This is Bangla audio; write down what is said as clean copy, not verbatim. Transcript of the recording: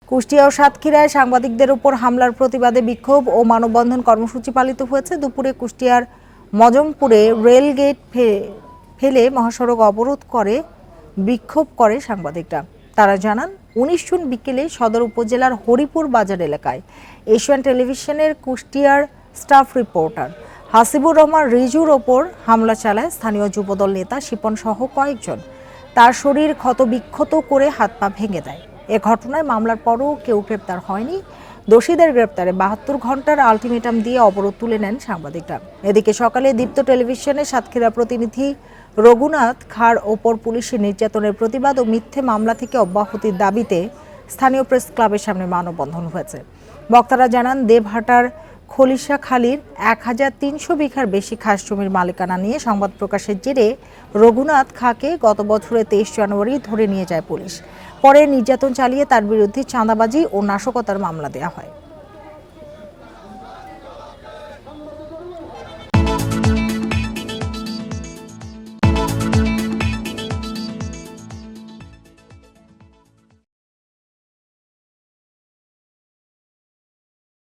কুষ্টিয়া ও সাতক্ষীরায় সাংবাদিকদের উপর হামলার প্রতিবাদে বিক্ষোভ ও মানববন্ধন কর্মসূচি পালিত হয়েছে। দুপুরে কুষ্টিয়ার মজমপুরে রেলগেট ফেলে মহাসড়ক অবরোধ করে বিক্ষোভ করে সাংবাদিকরা। তারা জানান ১৯ জুন বিকেলে সদর উপজেলার হরিপুর বাজার এলাকায় এশিয়ান টেলিভিশনের কুষ্টিয়ার স্টাফ রিপোর্টার হাসিবুর রহমান রিজুর ওপর হামলা চালায় স্থানীয় যুবদল নেতা শিপন সহ কয়েকজন। তার শরীর ক্ষতবিক্ষত করে হাত পা ভেঙে দেয়। এ ঘটনায় মামলার পরও কেউ গ্রেপ্তার হয়নি। দোষীদের গ্রেপ্তারে ৭২ ঘন্টার আলটিমেটাম দিয়ে অবরোধ তুলে নেন সাংবাদিকরা। এদিকে সকালে দীপ্ত টেলিভিশনের সাতক্ষীরা প্রতিনিধি রঘুনাথ খাঁর ওপর পুলিশের নির্যাতনের প্রতিবাদ ও মিথ্যে মামলা থেকে অব্যাহতির দাবিতে স্থানীয় প্রেস ক্লাবের সামনে মানববন্ধন হয়েছে। বক্তারা জানান, দেবহাটার খলিশাখালীর ১৩০০ বিঘার বেশি খাস জমির মালিকানা নিয়ে সংবাদ প্রকাশের জেরে রঘুনাথ খাঁকে গত বছরের ২৩ জানুয়ারি ধরে নিয়ে যায় পুলিশ। পরে নির্যাতন চালিয়ে তার বিরুদ্ধে চাঁদাবাজি ও নাশকতার মামলা দেওয়া হয়।